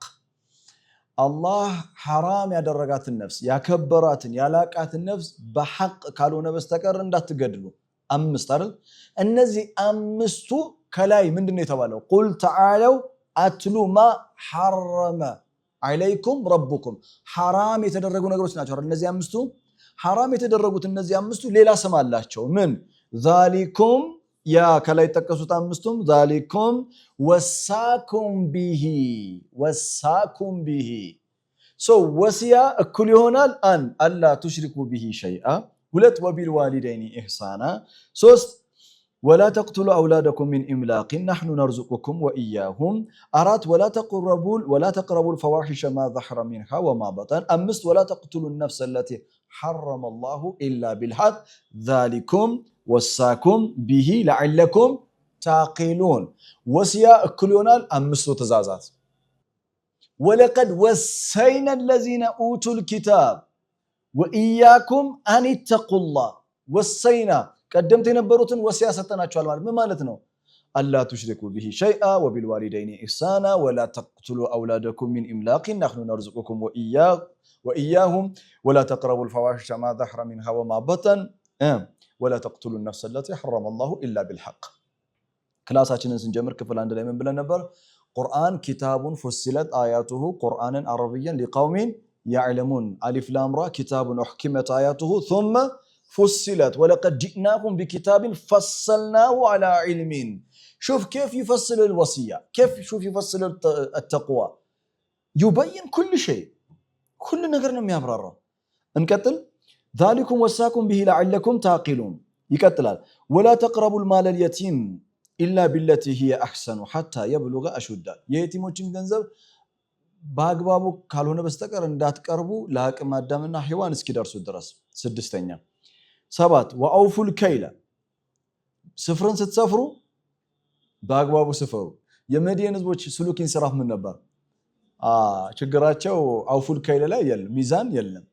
አላህ ሐራም ያደረጋትን ነፍስ ያከበራትን ያላቃትን ነፍስ በሐቅ ካልሆነ በስተቀር እንዳትገድሉ። 5 አይደል? እነዚህ 5ቱ ከላይ ምንድነው የተባለው? ቁል ተዓለው አትሉ ማ ሐረመ አለይኩም ረቡኩም ሐራም የተደረጉ ነገሮች ናቸው አይደል? እነዚህ 5ቱ ሐራም የተደረጉት እነዚህ 5ቱ ሌላ ስም አላቸው። ምን? ዛሊኩም ያ ከላይ ተጠቀሱት 5ቱም ዛሊኩም ወሳኩም ቢሂ ወሲያ እኩል ይሆናል አን አላ ቱሽሪኩ ቢሂ ሸይአ 2 ወቢልዋሊደይኒ ኢህሳና 3 ወላ ተቅቱሉ አውላደኩም ሚን ኢምላቅን ነሕኑ ነርዙቁኩም ወኢያሁም 4 ወላ ተቅረቡል ፈዋሒሸ ማ ዘሐረ ሚንሃ ወማ በጠን 5 ወላ ተቅቱሉ ነፍሰ ለቲ ሐረመ አላሁ ኢላ ቢልሐቅ ዛሊኩም ወሳኩም ቢሂ ለዐለኩም ታቂሉን ወሲያ እኩል ይሆናል 5ቱ ትእዛዛት። ወለቀድ ወሰይነ ለዚነ ኡቱል ኪታብ ወኢያኩም አኒተቁላህ ወሰይና ቀደምት የነበሩትን ወሲያ ሰጠናቸዋል ማለት ምን ማለት ነው? አላ ቱሽሪኩ ቢሂ ሸይአ ወቢልዋሊደይኒ ኢህሳና ወላ ተቅቱሉ አውላደኩም ሚን ኢምላቅን ነሕኑ ነርዙቁኩም ወኢያሁም ወላ ተቅረቡል ፈዋሒሸ ማ ዘሐረ ሚንሃ ወማ በጠን ወላ ተቅቱሉ ነፍሰ ለቲ ሐረመ አላሁ ኢላ ቢልሐቅ። ክላሳችንን ስንጀምር ክፍል 1 ላይ ምን ብለን ነበር? ቁርአን ኪታቡን ፉሲለት አያቱሁ ቁርአንን አረብያን ሊቀውሚን يعلمون ألف لام را كتاب أحكمت آياته ثم فصلت ولقد جئناكم بكتاب فصلناه على علم. شوف كيف يفصل الوصية شوف يفصل التقوى يبين كل شيء كل نقرنا ميابرارا. نكتل ذلكم وساكم به لعلكم تعقلون. يكتل ولا تقربوا المال اليتيم إلا بالتي هي أحسن حتى يبلغ أشده يتيموችን ገንዘብ በአግባቡ ካልሆነ በስተቀር እንዳትቀርቡ ለአቅመ አዳምና ሔዋን እስኪደርሱ ድረስ። 6ኛ 7 ወአውፉል ከይለ ስፍርን ስትሰፍሩ በአግባቡ ስፈሩ። የመዲየን ህዝቦች ስሉክ ኢንስራፍ ምን ነበር? ችግራቸው አውፉል ከይለ ላይ የለም፣ ሚዛን የለም።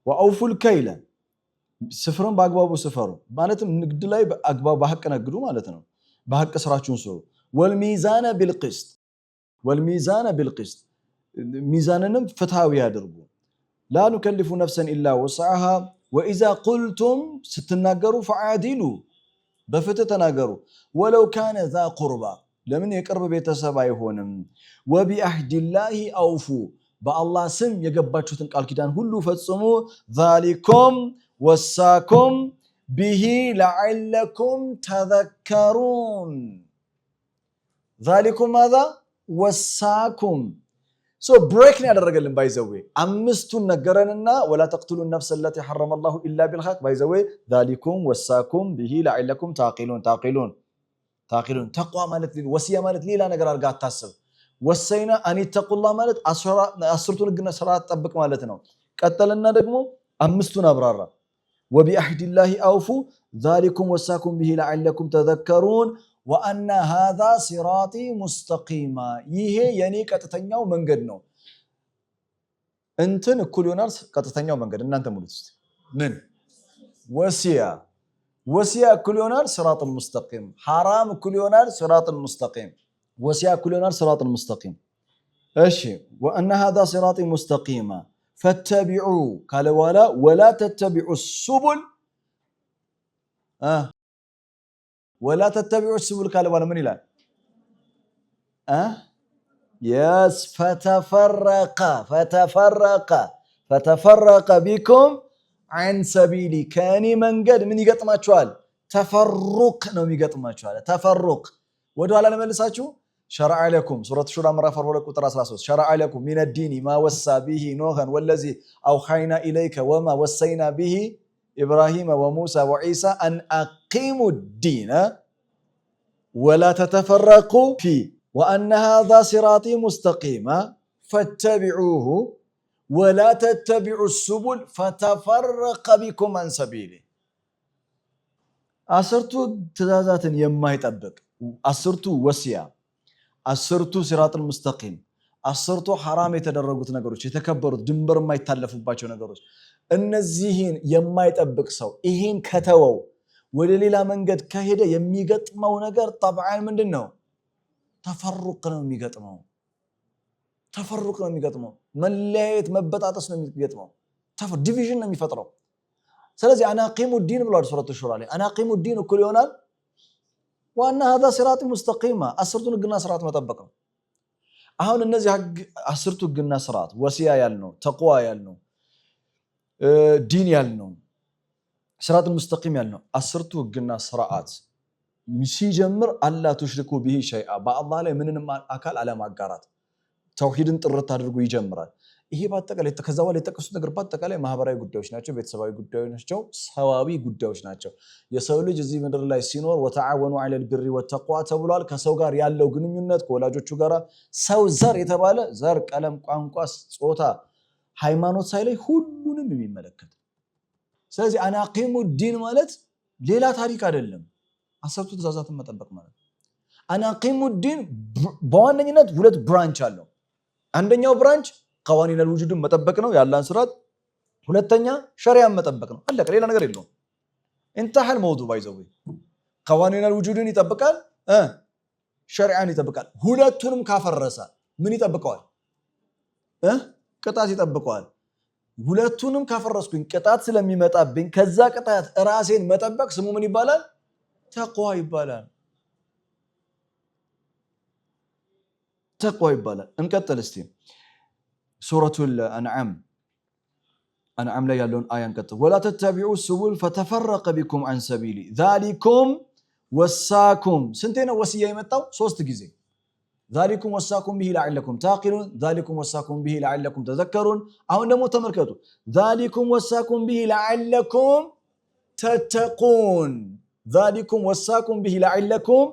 ወአውፉል ከይለ ስፍርን በአግባቡ ስፈሩ ማለትም ንግድ ላይ በአግባቡ በሐቅ ነግዱ ማለት ነው። በሐቅ ስራችሁን ስሩ። ወልሚዛነ ቢልቂስጥ ሚዛንንም ፍትሃዊ ያድርጉ። ላ ኑከልፉ ነፍሰን ኢላ ወስዐሃ ወኢዛ ቁልቱም ስትናገሩ ፈዓዲሉ በፍትህ ተናገሩ። ወለው ካነ ዛ ቁርባ ለምን የቅርብ ቤተሰብ አይሆንም። ወቢአህዲላሂ አውፉ በአላህ ስም የገባችሁትን ቃል ኪዳን ሁሉ ፈጽሙ። ዛሊኩም ወሳኩም ቢሂ ለዐለኩም ተዘከሩን። ዛሊኩም ማዛ ወሳኩም ብሬክ ነው ያደረገልን ባይዘዌ አምስቱን ነገረንና ወላ ተቅቱሉ النفس التي حرم الله الا بالحق ባይዘዌ ذلكم وصاكم به لعلكم تعقلون ተቅዋ ማለት ወሲያ ማለት ሌላ ነገር አድርጋ አታስብ ወሰይና አን ተቁላ ማለት አስርቱን ህግና ስርዓት ጠብቅ ማለት ነው ቀጠልና ደግሞ አምስቱን አብራራ وبعهد الله اوفوا ذلكم وصاكم به لعلكم تذكرون وان هذا صراطي مستقيما ይሄ የኔ ቀጥተኛው መንገድ ነው እንትን እኩል ይሆናል ቀጥተኛው መንገድ እናንተ ሙሉት እስቲ ምን ወሲያ እኩል ይሆናል صراط المستقيم حرام እኩል ይሆናል صراط المستقيم ወሲያ እኩል ይሆናል صراط المستقيم እሺ وان هذا صراطي مستقيما فاتبعوا قال ولا تتبعوا السبل ولا تتبعوا السبل قال ولا من يلال يس فتفرق بكم عن سبيلي كاني من قد من يقطماچوال تفرق ነው የሚገጥማቸዋል ተፈሩቅ ወደኋላ ለመልሳችሁ شرع لكم سورة الشورى مرة 13 شرع لكم من الدين ما وصى به نوحا والذي أوحينا إليك وما وصينا به إبراهيم وموسى وعيسى أن أقيموا الدين ولا تتفرقوا فيه وأن هذا صراطي مستقيما فاتبعوه ولا تتبعوا السبل فتفرق بكم عن سبيله أسرتو تزازات يما يطبق أسرتو وصية አስርቱ ሲራጥ المستقيم አስርቱ حرام የተደረጉት ነገሮች የተከበሩት ድንበር የማይታለፉባቸው ነገሮች እነዚህን የማይጠብቅ ሰው ይሄን ከተወው ወደ ሌላ መንገድ ከሄደ የሚገጥመው ነገር طبعا ምንድነው ተፈሩቅ ነው የሚገጥመው መለያየት መበጣጠስ ነው የሚገጥመው ዲቪዥን ነው የሚፈጥረው ስለዚህ አናቂሙ الدين ብሏል ሱረቱ ሹራ ላይ አናቂሙ الدين እኩል ይሆናል وأن هذا صراط مستقيم أسرتو الجنة صراط مطبقة أهون الناس أسرتو الجنة صراط وسيا يالنو تقوى يالنو دين يالنو صراط المستقيم يالنو أسرتو الجنة صراط مشي جمر ألا تشركوا به شيئا با الله لا من أكل على ما قارات توحيد ترت تدرجو يجمرات ይሄ ባጠቃላይ ከዛው ላይ ተቀሱት ነገር ባጠቃላይ ማህበራዊ ጉዳዮች ናቸው ቤተሰባዊ ጉዳዮች ናቸው ሰዋዊ ጉዳዮች ናቸው የሰው ልጅ እዚህ ምድር ላይ ሲኖር ወተዓወኑ على البر والتقوى ተብሏል ከሰው ጋር ያለው ግንኙነት ከወላጆቹ ጋር ሰው ዘር የተባለ ዘር ቀለም ቋንቋ ጾታ ሃይማኖት ሳይለይ ሁሉንም የሚመለከት ስለዚህ አናቂሙ الدين ማለት ሌላ ታሪክ አይደለም አሰብቱ ትእዛዛትን መጠበቅ ማለት አናቂሙ الدين በዋነኝነት ሁለት ብራንች አለው አንደኛው ብራንች قوانين الوجود مطبق ነው ያላን ስርዓት ሁለተኛ ሸሪዓን መጠበቅ ነው አለቀ ሌላ ነገር የለውም انتهى الموضوع ባይዘው قوانين الوجود ይጠብቃል ሸሪዓን ይጠብቃል ሁለቱንም ካፈረሰ ምን ይጠብቀዋል ቅጣት ይጠብቀዋል ሁለቱንም ካፈረስኩኝ ቅጣት ስለሚመጣብኝ ከዛ ቅጣት ራሴን መጠበቅ ስሙ ምን ይባላል ተቅዋ ይባላል እንቀጥል እስቲ سورة الأنعام لا يالون آيان كتب ولا تتبعوا السبل فتفرق بكم عن سبيلي ذلكم وصاكم سنتين وصية يمتاو صوست جزي ذلكم وصاكم به لعلكم تعقلون ذلكم وصاكم به لعلكم تذكرون أو نمو تمركتو ذلكم وصاكم به لعلكم تتقون ذلكم وصاكم به لعلكم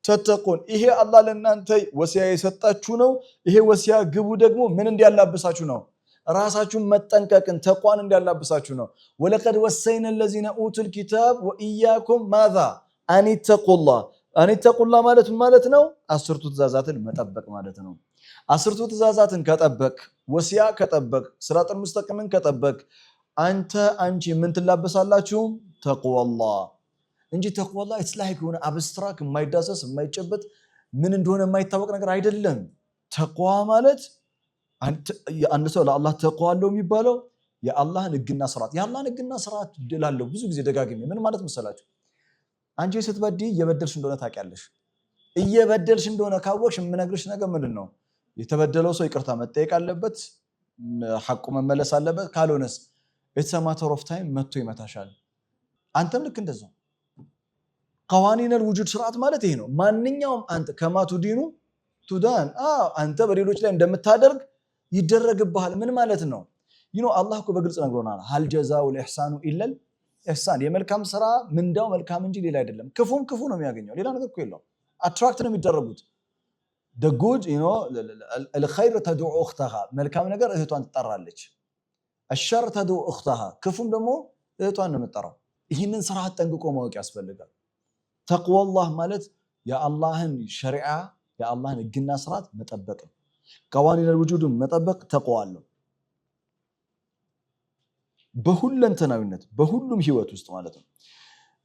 ተተቁን ይሄ አላህ ለእናንተ ወሲያ የሰጣችሁ ነው ይሄ ወሲያ ግቡ ደግሞ ምን እንዲያላብሳችሁ ነው ራሳችሁን መጠንቀቅን ተቋን እንዲያላብሳችሁ ነው ወለቀድ ወሰይና الذين اوتوا الكتاب واياكم ماذا ان اتقوا الله ማለት ነው አስርቱ ትእዛዛትን መጠበቅ ማለት ነው አስርቱ ትእዛዛትን ከጠበቅ ወሲያ ከጠበቅ ሲራጡል ሙስተቂምን ከጠበቅ አንቺ ምን ትላበሳላችሁ ተቅዋላህ እንጂ ተቅዋላህ it's like ሆነ አብስትራክት የማይዳሰስ የማይጨበጥ ምን እንደሆነ የማይታወቅ ነገር አይደለም ተቅዋ ማለት አንድ ሰው ለአላህ ተቅዋ አለው የሚባለው የአላህን ህግና ስርዓት ድላለው ብዙ ጊዜ ደጋግሜ ምን ማለት መሰላችሁ አንቺ ስትበድይ እየበደልሽ እንደሆነ ታውቂያለሽ እየበደልሽ እንደሆነ ካወቅሽ የምነግርሽ ነገር ምንድነው የተበደለው ሰው ይቅርታ መጠየቅ አለበት ሐቁ መመለስ አለበት ካልሆነስ it's a matter of time መጥቶ ይመታሻል አንተም ልክ እንደዛው قوانين الوجود ስርዓት ማለት ይሄ ነው ማንኛውም አንተ ከማቱ ዲኑ ቱዳን አንተ በሌሎች ላይ እንደምታደርግ ይደረግብሃል ምን ማለት ነው አላህ እኮ በግልጽ ነግሮናል ሀል ጀዛኡል ኢህሳኑ ኢለል ኢህሳን የመልካም ስራ ምንዳው መልካም እንጂ ሌላ አይደለም ክፉም ክፉ ነው የሚያገኘው ሌላ ነገር እኮ የለውም አትራክት ነው የሚደረጉት the good الخير تدعو اختها መልካም ነገር እህቷን ትጠራለች الشر تدعو اختها ክፉም ደግሞ እህቷን ነው የምትጠራው ይህንን ስራ ጠንቅቆ ማወቅ ያስፈልጋል ተቅዋ አላህ ማለት የአላህን ሸሪዓ የአላህን ህግና ስርዓት መጠበቅ ቀዋኒን الوجود መጠበቅ ተቅዋ አለው በሁለንተናዊነት በሁሉም ህይወት ውስጥ ማለት ነው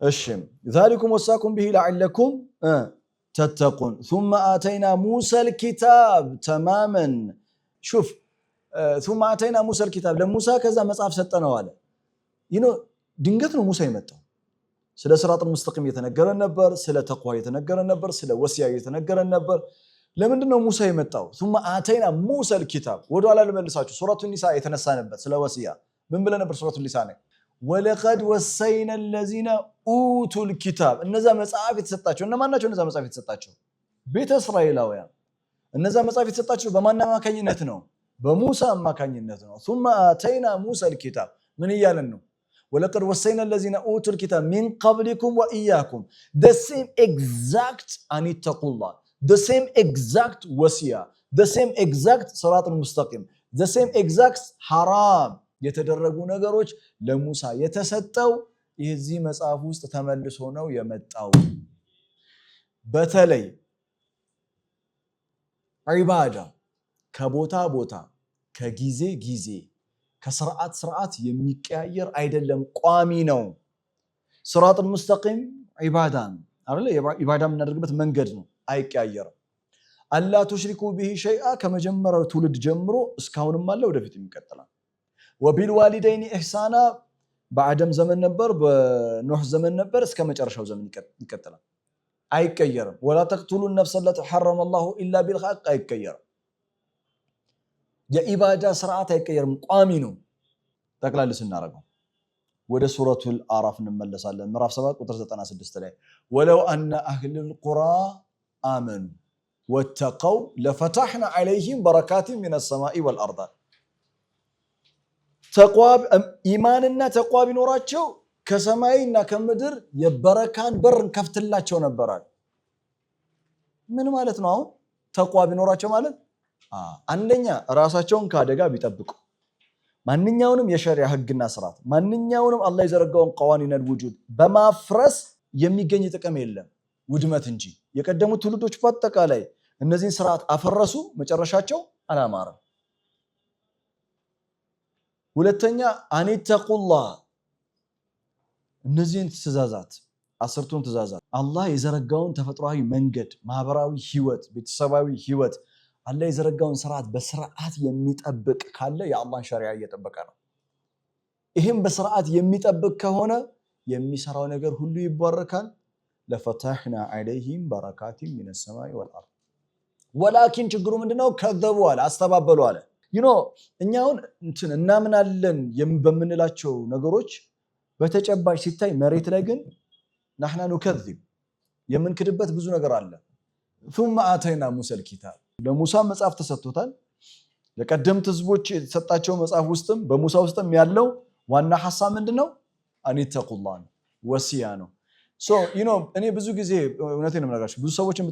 እሺ ذلكم وصاكم به لعلكم تتقون ثم آتينا موسى الكتاب تماما شوف ثم آتينا موسى الكتاب لموسى كذا መጽሐፍ ሰጠነው አለ ድንገት ነው ሙሳ የመጣው ስለ ሲራጥ ሙስተቂም የተነገረ ነበር ስለ ተቅዋ የተነገረ ነበር ስለ ወሲያ የተነገረ ነበር ለምንድን ነው ሙሳ የመጣው ثم آتينا موسى الكتاب ወደኋላ ልመልሳችሁ ሱረቱ ኒሳ የተነሳነበት ስለ ወሲያ ምን ብለ ነበር ሱረቱ ኒሳ ላይ ወለቀድ ወሰይና الذين اوتوا الكتاب እነዛ መጽሐፍ የተሰጣቸው እነማን ናቸው እነዛ መጽሐፍ የተሰጣቸው ቤተ እስራኤላውያን እነዛ መጽሐፍ የተሰጣቸው በማን አማካኝነት ነው በሙሳ አማካኝነት ነው ثم آتينا موسى الكتاب ምን ይያለን ነው ወለቀድ ወሰይና الذين اوتوا الكتاب من قبلكم واياكم the same exact anitaqullah the same exact wasiya the same exact صراط المستقيم the same exact haram የተደረጉ ነገሮች ለሙሳ የተሰጠው የዚህ መጽሐፍ ውስጥ ተመልሶ ነው የመጣው በተለይ ዒባዳ ከቦታ ቦታ ከጊዜ ጊዜ ከስርዓት ስርዓት የሚቀያየር አይደለም ቋሚ ነው صراط المستقيم ዒባዳ አይደለ ዒባዳ የምናደርግበት መንገድ ነው አይቀያየርም አላ ተሽሪኩ به شيئا ከመጀመሪያው ትውልድ ጀምሮ እስካሁንም አለ ወደፊትም ይቀጥላል وبالوالدين احسانا በአደም ዘመን ነበር በኖህ ዘመን ነበር እስከ መጨረሻው ዘመን ይቀጥላል አይቀየርም ولا تقتلوا النفس التي حرم الله الا بالحق አይቀየርም የኢባዳ ስርዓት አይቀየርም ቋሚ ነው ተክላል ስናረጋው ወደ ሱረቱል አራፍ እንመለሳለን ምዕራፍ 7 ቁጥር 96 ላይ ولو ان اهل القرى امنوا واتقوا لفتحنا عليهم بركات من السماء والارض ተቅዋ ኢማንና ተቅዋ ቢኖራቸው ከሰማይና ከምድር የበረካን በር ከፍትላቸው ነበራል ምን ማለት ነው አሁን ተቅዋ ቢኖራቸው ማለት አንደኛ ራሳቸውን ከአደጋ ቢጠብቁ ማንኛውንም የሸሪዓ ህግና ስርዓት ማንኛውንም አላህ የዘረጋውን ቀዋኒን الوجود በማፍረስ የሚገኝ ጥቅም የለም ውድመት እንጂ የቀደሙት ትውልዶች በአጠቃላይ እነዚህን ስርዓት አፈረሱ መጨረሻቸው አላማረም ሁለተኛ አንተቁላህ እነዚህን ትእዛዛት አስርቱን ትእዛዛት አላህ የዘረጋውን ተፈጥሯዊ መንገድ ማህበራዊ ህይወት ቤተሰባዊ ህይወት አላህ የዘረጋውን ስርዓት በስርዓት የሚጠብቅ ካለ የአላህን ሸሪዓ እየጠበቀ ነው ይሄም በስርዓት የሚጠብቅ ከሆነ የሚሰራው ነገር ሁሉ ይባረካል ለፈታህና عليهم بركات من السماء والارض ولكن ችግሩ ምንድነው ከዘቡ አለ አስተባበሉ አለ እኛውን እናምናለን በመንላቸው ነገሮች በተጨባጭ ሲታይ መሬት ላይ ግን نحن نكذب የምንክድበት ብዙ ነገር አለ ثم آتينا موسى الكتاب ለሙሳ መጽሐፍ ተሰጥቶታል ለቀደምት ህዝቦች የተሰጣቸው መጽሐፍ ውስጥም በሙሳ ውስጥም ያለው ዋና ሐሳብ ምንድነው አንተቁላህ ወሲያ ነው እኔ ብዙ ጊዜ እውነቴን ነው የምነግራችሁ ብዙ ሰዎችን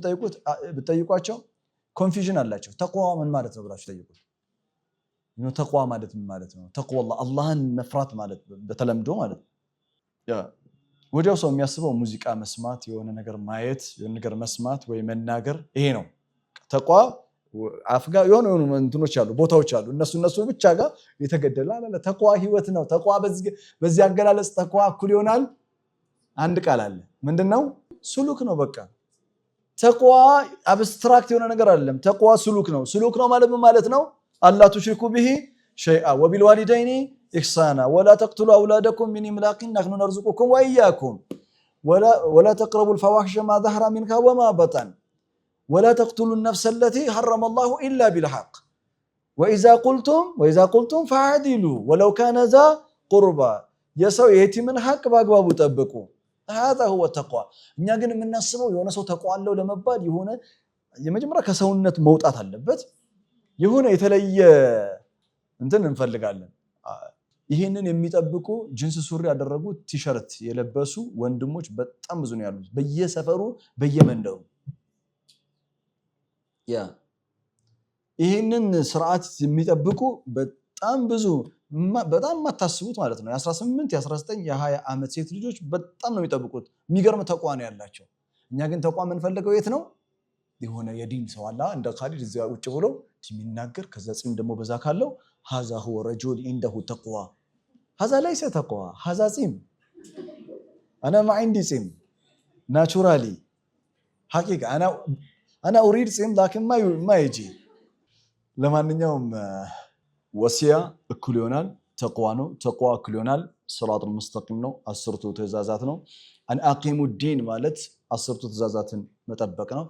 ብትጠይቋቸው ኮንፊውዥን አላቸው ተቅዋ ምን ማለት ነው ብላችሁ ጠይቁት ተቅዋ ማለት ምን ማለት ነው ተቅዋ አላህን መፍራት ማለት በተለምዶ ማለት ወዲያው ሰው የሚያስበው ሙዚቃ መስማት የሆነ ነገር ማየት የሆነ ነገር መስማት ወይ መናገር ይሄ ነው ተቅዋ አፍጋ የሆነ እንትኖች አሉ ቦታዎች አሉ እነሱ ብቻ ጋር የተገደለ አለ ተቅዋ ህይወት ነው ተቅዋ በዚህ አገላለጽ ተቅዋ እኩል ይሆናል አንድ ቃል አለ ምንድነው ሱሉክ ነው በቃ ተቅዋ አብስትራክት የሆነ ነገር አይደለም ተቅዋ ሱሉክ ነው ማለት ምን ማለት ነው አላ ተሽሪኩ به شيئا وبالوالدين احسانا ولا تقتلوا اولادكم من املاق نحن نرزقكم واياكم ولا تقربوا الفواحش ما ظهر منها وما بطن ولا تقتلوا النفس التي حرم الله الا بالحق واذا قلتم فاعدلوا ولو كان ذا قربى የሰው የቲምን ሐቅ በአግባቡ ጠብቁ هذا هو التقوى እኛ ግን የምናስበው የሆነ ሰው ተቅዋ አለው ለመባል የሆነ የመጀመሪያ ከሰውነት መውጣት አለበት የሆነ የተለየ እንትን እንፈልጋለን። ይሄንን የሚጠብቁ ጅንስ ሱሪ ያደረጉ ቲሸርት የለበሱ ወንድሞች በጣም ብዙ ነው ያሉት በየሰፈሩ በየመንደሩ። ይሄንን ስርዓት የሚጠብቁ በጣም ብዙ በጣም ማታስቡት ማለት ነው። የ18 የ19 የ20 ዓመት ሴት ልጆች በጣም ነው የሚጠብቁት። የሚገርም ተቋም ያላቸው። እኛ ግን ተቋም እንፈልገው የት ነው? የሆነ የዲን ሰው አላ እንደ ካሊድ እዚያ ውጭ ብሎ የሚናገር ከዛ ጺም ደግሞ በዛ ካለው هذا هو رجل عنده تقوى هذا ليس تقوى هذا ጺም انا ما عندي ጺም naturally حقيقة انا اريد ጺም لكن ما يجي ለማንኛውም ወሲያ እኩል ይሆናል ተቅዋ ነው። ተቅዋ እኩል ይሆናል ሲራጡል ሙስተቂም ነው። 10ቱ ትእዛዛት ነው። አን አቂሙ ዲን ማለት 10ቱ ትእዛዛትን መጠበቅ ነው።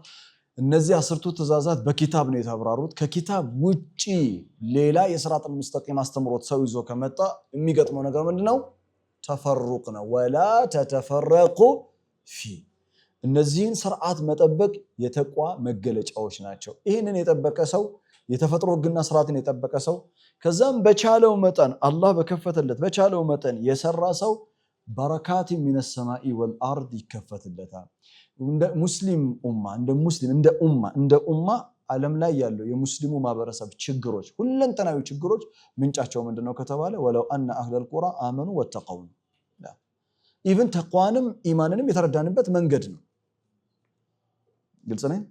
እነዚህ 10ቱ ትእዛዛት በኪታብ ነው የተብራሩት። ከኪታብ ውጪ ሌላ የሲራጡል ሙስተቂም አስተምሮት ሰው ይዞ ከመጣ የሚገጥመው ነገር ምንድነው? ተፈሩቅ ነው። ወላ ተተፈረቁ ፊ እነዚህን ስርዓት መጠበቅ የተቅዋ መገለጫዎች ናቸው። ይህንን የጠበቀ ሰው የተፈጥሮ ህግና ስርዓትን የጠበቀ ሰው ከዛም በቻለው መጠን አላህ በከፈተለት በቻለው መጠን የሰራ ሰው በረካት ሚነ ሰማኢ ወልአርድ ይከፈትለታል። እንደ ሙስሊም ኡማ እንደ ኡማ ዓለም ላይ ያለው የሙስሊሙ ማህበረሰብ ችግሮች ሁለንተናዊ ችግሮች ምንጫቸው ምንድነው ከተባለ ወለው አነ አህለል ቁራ አመኑ ወተቀው ኢቭን ተቅዋንም ኢማንንም የተረዳንበት መንገድ ነው። ግልጽ ነው።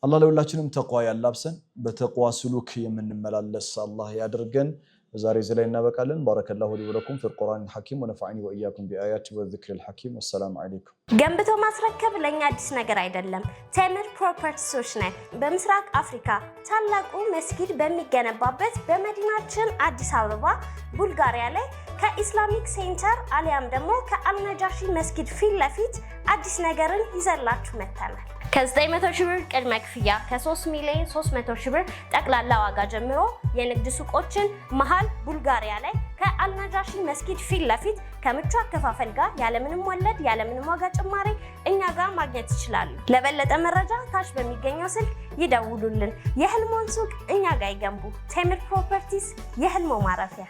አላህ ለሁላችንም ተቅዋ ያላብሰን በተቅዋ ስሉክ የምንመላለስ አላህ ያድርገን። ዛሬ እዚህ ላይ እናበቃለን። ባረከላሁ ሊ ወለኩም ፊል ቁርአኒል ሐኪም ወነፈዐኒ ወኢያኩም ቢአያቲ ወዚክሪል ሐኪም። ወሰላሙ አለይኩም። ገንብቶ ማስረከብ ለኛ አዲስ ነገር አይደለም። ቴምር ፕሮፐርቲስ ነን። በምስራቅ አፍሪካ ታላቁ መስጊድ በሚገነባበት በመዲናችን አዲስ አበባ ቡልጋሪያ ላይ ከኢስላሚክ ሴንተር አሊያም ደግሞ ከአልነጃሺ መስጊድ ፊት ለፊት አዲስ ነገርን ይዘላችሁ መጥተናል። ከ900 ሺህ ብር ቅድመ ክፍያ ከ3 ሚሊዮን 300 ሺህ ብር ጠቅላላ ዋጋ ጀምሮ የንግድ ሱቆችን መሃል ቡልጋሪያ ላይ ከአልነጃሺ መስጊድ ፊት ለፊት ከምቹ አከፋፈል ጋር ያለምንም ወለድ ያለምንም ዋጋ ጭማሪ እኛ ጋር ማግኘት ይችላሉ። ለበለጠ መረጃ ታች በሚገኘው ስልክ ይደውሉልን። የህልሞን ሱቅ እኛ ጋር ይገንቡ። ቴምር ፕሮፐርቲስ የህልሞ ማረፊያ።